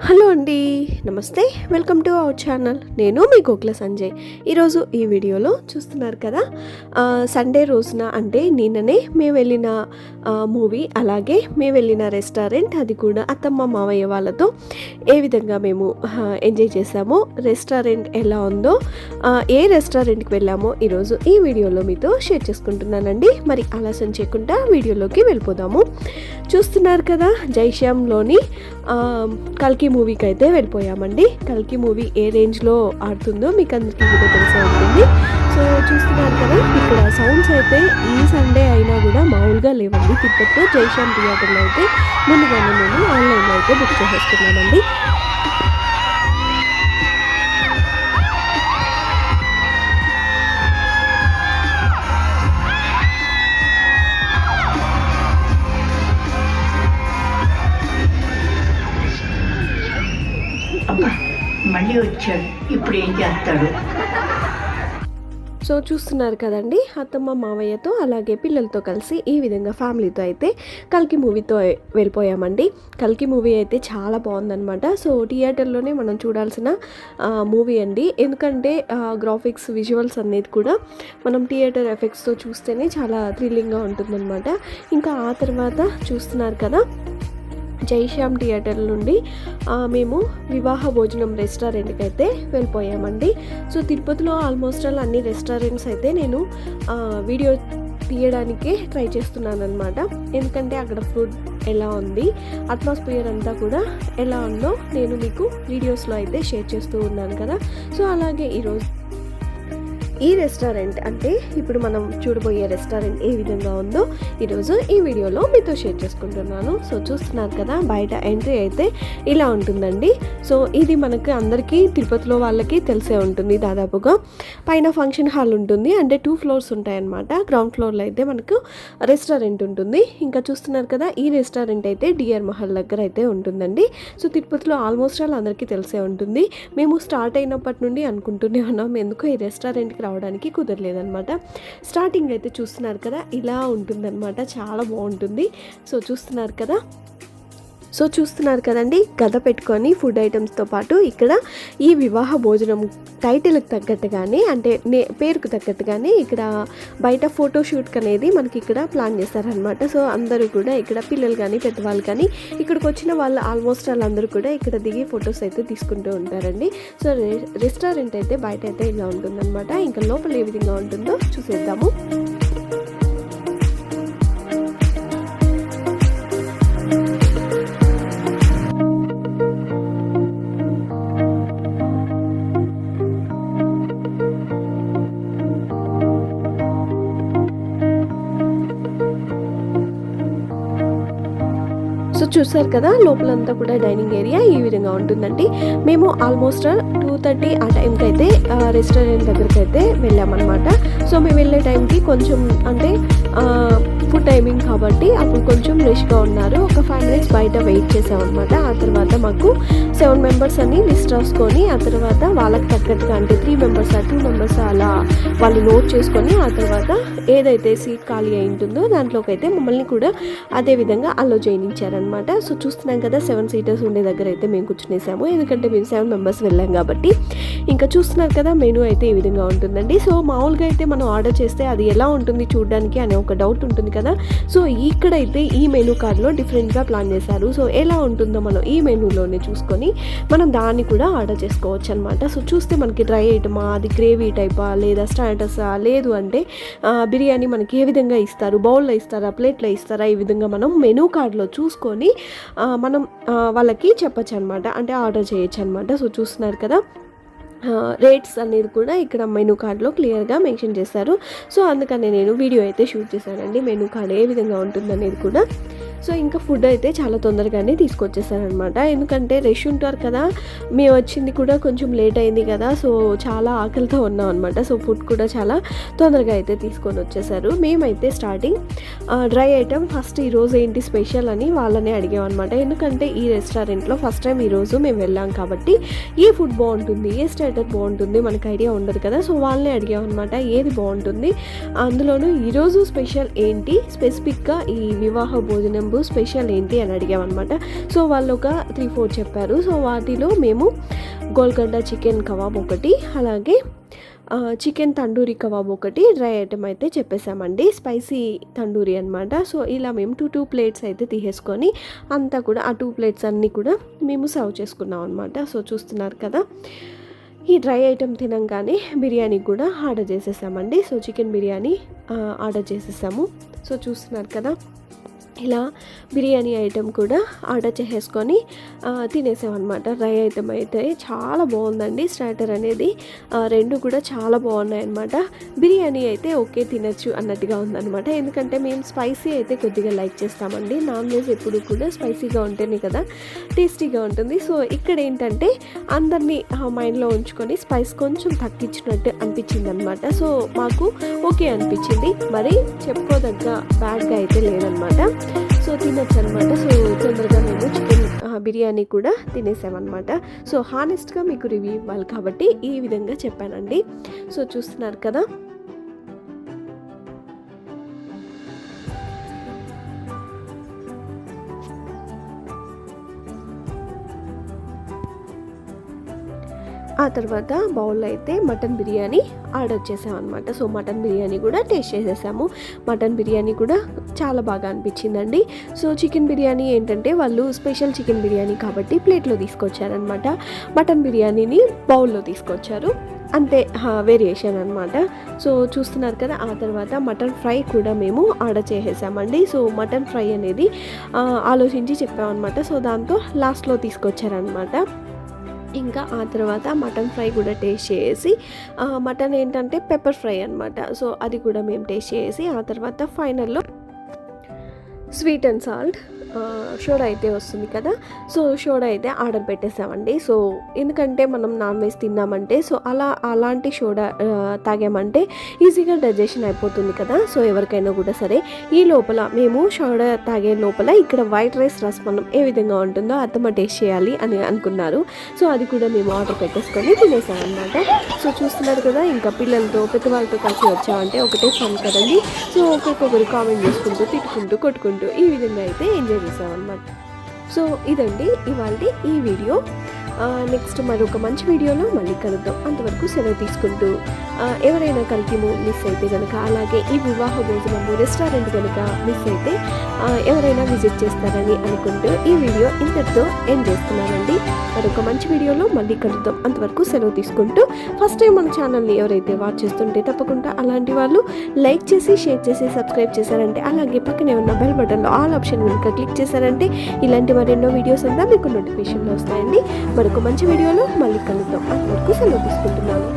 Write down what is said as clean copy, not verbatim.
Hello అండి, నమస్తే. Welcome to our channel. నేను మీ గోకుల సంజయ్. ఈరోజు ఈ వీడియోలో చూస్తున్నారు కదా, సండే రోజున అంటే నిన్ననే మేము వెళ్ళిన మూవీ, అలాగే మేము వెళ్ళిన రెస్టారెంట్, అది కూడా అత్తమ్మ మావయ్య వాళ్ళతో ఏ విధంగా మేము ఎంజాయ్ చేసామో, రెస్టారెంట్ ఎలా ఉందో, ఏ రెస్టారెంట్కి వెళ్ళామో ఈరోజు ఈ వీడియోలో మీతో షేర్ చేసుకుంటున్నానండి. మరి ఆలస్యం చేయకుండా వీడియోలోకి వెళ్ళిపోదాము. చూస్తున్నారు కదా, జైశ్యామ్లోని కల్కి మూవీకి అయితే వెళ్ళిపోయామండి. కల్కి మూవీ ఏ రేంజ్లో ఆడుతుందో మీకు అందరికీ కూడా తెలిసే ఉంటుంది. సో చూస్తున్నారు కదా, ఇక్కడ సౌండ్స్ అయితే ఈ సండే అయినా కూడా మామూలుగా లేవండి. తిరుపతిలో జైశ్యామ్ థియేటర్లో అయితే ముందుగానే మేము ఆన్లైన్లో అయితే బుక్ చేసేసుకున్నామండి. మళ్ళీ వచ్చాడు, ఇప్పుడు ఏం చేస్తాడు? సో చూస్తున్నారు కదండి, అత్తమ్మ మావయ్యతో అలాగే పిల్లలతో కలిసి ఈ విధంగా ఫ్యామిలీతో అయితే కల్కి మూవీతో వెళ్ళిపోయామండి. కల్కి మూవీ అయితే చాలా బాగుందనమాట. సో థియేటర్లోనే మనం చూడాల్సిన మూవీ అండి. ఎందుకంటే గ్రాఫిక్స్, విజువల్స్ అనేది కూడా మనం థియేటర్ ఎఫెక్ట్స్తో చూస్తేనే చాలా థ్రిల్లింగ్గా ఉంటుందన్నమాట. ఇంకా ఆ తర్వాత చూస్తున్నారు కదా, జైశ్యామ్ థియేటర్ నుండి మేము వివాహ భోజనం రెస్టారెంట్కి అయితే వెళ్ళిపోయామండి. సో తిరుపతిలో ఆల్మోస్ట్ ఆల్ అన్ని రెస్టారెంట్స్ అయితే నేను వీడియో తీయడానికే ట్రై చేస్తున్నాను అనమాట. ఎందుకంటే అక్కడ ఫుడ్ ఎలా ఉంది, అట్మాస్ఫియర్ అంతా కూడా ఎలా ఉందో నేను మీకు వీడియోస్లో అయితే షేర్ చేస్తూ ఉన్నాను కదా. సో అలాగే ఈరోజు ఈ రెస్టారెంట్ అంటే ఇప్పుడు మనం చూడబోయే రెస్టారెంట్ ఏ విధంగా ఉందో ఈరోజు ఈ వీడియోలో మీతో షేర్ చేసుకుంటున్నాను. సో చూస్తున్నారు కదా, బయట ఎంట్రీ అయితే ఇలా ఉంటుందండి. సో ఇది మనకి అందరికీ తిరుపతిలో వాళ్ళకి తెలిసే ఉంటుంది. దాదాపుగా పైన ఫంక్షన్ హాల్ ఉంటుంది, అంటే 2 floors ఉంటాయన్నమాట. గ్రౌండ్ ఫ్లోర్లో అయితే మనకు రెస్టారెంట్ ఉంటుంది. ఇంకా చూస్తున్నారు కదా, ఈ రెస్టారెంట్ అయితే డిఆర్ మహల్ దగ్గర అయితే ఉంటుందండి. సో తిరుపతిలో ఆల్మోస్ట్ ఆల్ అందరికీ తెలిసే ఉంటుంది. మేము స్టార్ట్ అయినప్పటి నుండి అనుకుంటూనే ఉన్నాం, ఎందుకో ఈ రెస్టారెంట్కి రావడానికి కుదరలేదనమాట. స్టార్టింగ్ అయితే చూస్తున్నారు కదా, ఇలా ఉంటుందన్నమాట. చాలా బాగుంటుంది. సో చూస్తున్నారు కదండి, గద పెట్టుకొని ఫుడ్ ఐటమ్స్తో పాటు ఇక్కడ ఈ వివాహ భోజనం టైటిల్కి తగ్గట్టుగానే, అంటే పేరుకు తగ్గట్టుగానే ఇక్కడ బయట ఫోటోషూట్కి అనేది మనకి ఇక్కడ ప్లాన్ చేస్తారనమాట. సో అందరూ కూడా ఇక్కడ పిల్లలు కానీ పెద్దవాళ్ళు కానీ ఇక్కడికి వచ్చిన వాళ్ళు ఆల్మోస్ట్ వాళ్ళందరూ కూడా ఇక్కడ దిగి ఫొటోస్ అయితే తీసుకుంటూ ఉంటారండి. సో రెస్టారెంట్ అయితే బయట అయితే ఇలా ఉంటుందన్నమాట. ఇంకా లోపల ఏ విధంగా ఉంటుందో చూసేద్దాము. సో చూసారు కదా, లోపలంతా కూడా డైనింగ్ ఏరియా ఈ విధంగా ఉంటుందండి. మేము ఆల్మోస్ట్ 2:30 ఆ టైంకి అయితే రెస్టారెంట్ దగ్గరికి అయితే వెళ్ళామన్నమాట. సో మేము వెళ్ళే టైంకి కొంచెం అంటే ఫుడ్ టైమింగ్ కాబట్టి అప్పుడు కొంచెం రష్గా ఉన్నారు. ఒక 5 minutes బయట వెయిట్ చేసామన్నమాట. ఆ తర్వాత మాకు 7 members అని లిస్ట్ రాసుకొని, ఆ తర్వాత వాళ్ళకి తగ్గట్టుగా అంటే 3 members 2 members అలా వాళ్ళు నోట్ చేసుకొని, ఆ తర్వాత ఏదైతే సీట్ ఖాళీ అయి ఉంటుందో దాంట్లోకి అయితే మమ్మల్ని కూడా అదే విధంగా అలో చేయనిచ్చారనమాట. సో చూస్తున్నాం కదా, 7 seaters ఉండే దగ్గర అయితే మేము కూర్చునేసాము. ఎందుకంటే మేము 7 members వెళ్ళాం కాబట్టి. ఇంకా చూస్తున్నారు కదా, మెనూ అయితే ఈ విధంగా ఉంటుందండి. సో మామూలుగా అయితే మనం ఆర్డర్ చేస్తే అది ఎలా ఉంటుంది చూడడానికి అనే ఒక డౌట్ ఉంటుంది కదా. సో ఇక్కడైతే ఈ మెనూ కార్డ్లో డిఫరెంట్గా ప్లాన్ చేశారు. సో ఎలా ఉంటుందో మనం ఈ మెనూలోనే చూసుకొని మనం దాన్ని కూడా ఆర్డర్ చేసుకోవచ్చు అనమాట. సో చూస్తే మనకి డ్రై ఐటమా, అది గ్రేవీ టైపా, లేదా స్టార్టర్సా, లేదు అంటే బిర్యానీ మనకి ఏ విధంగా ఇస్తారు, బౌల్లో ఇస్తారా, ప్లేట్లో ఇస్తారా, ఈ విధంగా మనం మెనూ కార్డ్లో చూసుకొని మనం వాళ్ళకి చెప్పచ్చు అనమాట, అంటే ఆర్డర్ చేయొచ్చు అనమాట. సో చూస్తున్నారు కదా, రేట్స్ అనేది కూడా ఇక్కడ మెనూ కార్డ్లో క్లియర్గా మెన్షన్ చేశారు. సో అందుకని నేను వీడియో అయితే షూట్ చేశానండి, మెనూ కార్డ్ ఏ విధంగా ఉంటుందనేది కూడా. సో ఇంకా ఫుడ్ అయితే చాలా తొందరగానే తీసుకొచ్చేసారనమాట. ఎందుకంటే రష్ ఉంటారు కదా, మేము వచ్చింది కూడా కొంచెం లేట్ అయింది కదా. సో చాలా ఆకలితో ఉన్నాం అనమాట. సో ఫుడ్ కూడా చాలా తొందరగా అయితే తీసుకొని వచ్చేసారు. మేమైతే స్టార్టింగ్ డ్రై ఐటమ్ ఫస్ట్ ఈరోజు ఏంటి స్పెషల్ అని వాళ్ళనే అడిగామన్నమాట. ఎందుకంటే ఈ రెస్టారెంట్లో ఫస్ట్ టైం ఈరోజు మేము వెళ్ళాం కాబట్టి ఏ ఫుడ్ బాగుంటుంది, ఏ స్టార్టర్ బాగుంటుంది మనకు ఐడియా ఉండదు కదా. సో వాళ్ళనే అడిగామన్నమాట ఏది బాగుంటుంది, అందులోనూ ఈరోజు స్పెషల్ ఏంటి, స్పెసిఫిక్గా ఈ వివాహ భోజనం బాబు స్పెషల్ ఏంటి అని అడిగామన్నమాట. సో వాళ్ళు ఒక 3-4 చెప్పారు. సో వాటిలో మేము గోల్కొండ చికెన్ కబాబ్ ఒకటి, అలాగే చికెన్ తండూరి కబాబ్ ఒకటి, డ్రై ఐటమ్ అయితే చెప్పేసామండి, స్పైసీ తండూరి అనమాట. సో ఇలా మేము 2 ప్లేట్స్ అయితే తీసేసుకొని అంతా కూడా ఆ 2 ప్లేట్స్ అన్నీ కూడా మేము సర్వ్ చేసుకున్నాం అనమాట. సో చూస్తున్నారు కదా, ఈ డ్రై ఐటమ్ తినంగానే బిర్యానీ కూడా ఆర్డర్ చేసేసామండి. సో చికెన్ బిర్యానీ ఆర్డర్ చేసేసాము. సో చూస్తున్నారు కదా, ఇలా బిర్యానీ ఐటెం కూడా ఆర్డర్ చేసేసుకొని తినేసామన్నమాట. డ్రై ఐటెం అయితే చాలా బాగుందండి, స్టార్టర్ అనేది 2 కూడా చాలా బాగున్నాయి అన్నమాట. బిర్యానీ అయితే ఓకే తినచ్చు అన్నట్టుగా ఉందన్నమాట. ఎందుకంటే మేము స్పైసీ అయితే కొద్దిగా లైక్ చేస్తామండి. నాన్ వెజ్ ఎప్పుడు కూడా స్పైసీగా ఉంటేనే కదా టేస్టీగా ఉంటుంది. సో ఇక్కడ ఏంటంటే అందరినీ మైండ్లో ఉంచుకొని స్పైస్ కొంచెం తగ్గించినట్టు అనిపించింది అనమాట. సో మాకు ఓకే అనిపించింది, మరి చెప్పుకోదగ్గ బ్యాడ్గా అయితే లేదనమాట. సో తినచ్చు అనమాట. సో తొందరగా మేము చికెన్ బిర్యానీ కూడా తినేసామన్నమాట. సో హానెస్ట్గా మీకు రివ్యూ ఇవ్వాలి కాబట్టి ఈ విధంగా చెప్పానండి. సో చూస్తున్నారు కదా, ఆ తర్వాత బౌల్లో అయితే మటన్ బిర్యానీ ఆర్డర్ చేసామన్నమాట. సో మటన్ బిర్యానీ కూడా టేస్ట్ చేసేసాము. మటన్ బిర్యానీ కూడా చాలా బాగా అనిపించిందండి. సో చికెన్ బిర్యానీ ఏంటంటే వాళ్ళు స్పెషల్ చికెన్ బిర్యానీ కాబట్టి ప్లేట్లో తీసుకొచ్చారనమాట. మటన్ బిర్యానీని బౌల్లో తీసుకొచ్చారు, అంతే వేరియేషన్ అనమాట. సో చూస్తున్నారు కదా, ఆ తర్వాత మటన్ ఫ్రై కూడా మేము ఆర్డర్ చేసేసామండి. సో మటన్ ఫ్రై అనేది ఆలోచించి చెప్పామన్నమాట. సో దాంతో లాస్ట్లో తీసుకొచ్చారనమాట. ఇంకా ఆ తర్వాత మటన్ ఫ్రై కూడా టేస్ట్ చేసి, మటన్ ఏంటంటే పెప్పర్ ఫ్రై అనమాట. సో అది కూడా మేము టేస్ట్ చేసి, ఆ తర్వాత ఫైనల్లో స్వీట్ అండ్ సాల్ట్ సోడా అయితే వస్తుంది కదా, సో సోడా అయితే ఆర్డర్ పెట్టేసామండి. సో ఎందుకంటే మనం నాన్ వెజ్ తిన్నామంటే సో అలాంటి సోడా తాగామంటే ఈజీగా డైజెషన్ అయిపోతుంది కదా. సో ఎవరికైనా కూడా సరే, ఈ లోపల మేము సోడా తాగే లోపల ఇక్కడ వైట్ రైస్ రసమన్నం ఏ విధంగా ఉంటుందో అత్తమ్మ టేస్ట్ చేయాలి అని అనుకున్నారు. సో అది కూడా మేము ఆర్డర్ పెట్టేసుకొని తినేసామన్నమాట. సో చూస్తున్నారు కదా, ఇంకా పిల్లలతో పెద్దవాళ్ళతో కలిసి వచ్చామంటే ఒకటే ఫన్ కదండి. సో ఒక్కొక్కరు కామెంట్ చేసుకుంటూ తిట్టుకుంటూ కొట్టుకుంటూ ఈ విధంగా అయితే ఎంజాయ్ చేసామన్నమాట. సో ఇదండి ఇవాళ ఈ వీడియో. నెక్స్ట్ మరొక మంచి వీడియోలో మళ్ళీ కలుద్దాం. అంతవరకు సెలవు తీసుకుంటూ, ఎవరైనా కలికి మిస్ అయితే కనుక, అలాగే ఈ వివాహ భోజనము రెస్టారెంట్ కనుక మిస్ అయితే ఎవరైనా విజిట్ చేస్తారని అనుకుంటూ ఈ వీడియో ఇంతటితో ఎండ్ చేస్తున్నానండి. మరొక మంచి వీడియోలో మళ్ళీ కలుద్దాం. అంతవరకు సెలవు తీసుకుంటూ, ఫస్ట్ టైం మన ఛానల్ని ఎవరైతే వాచ్ చేస్తుంటే తప్పకుండా అలాంటి వాళ్ళు లైక్ చేసి, షేర్ చేసి, సబ్స్క్రైబ్ చేశారంటే, అలాగే పక్కనే ఉన్న బెల్ బటన్లో ఆల్ ఆప్షన్ కనుక క్లిక్ చేశారంటే ఇలాంటి మరెన్నో వీడియోస్ అంతా మీకు నోటిఫికేషన్లో వస్తాయండి. మరొక మంచి వీడియోలో మళ్ళీ కలుద్దాం. అంతవరకు సెలవు తీసుకుంటున్నాను.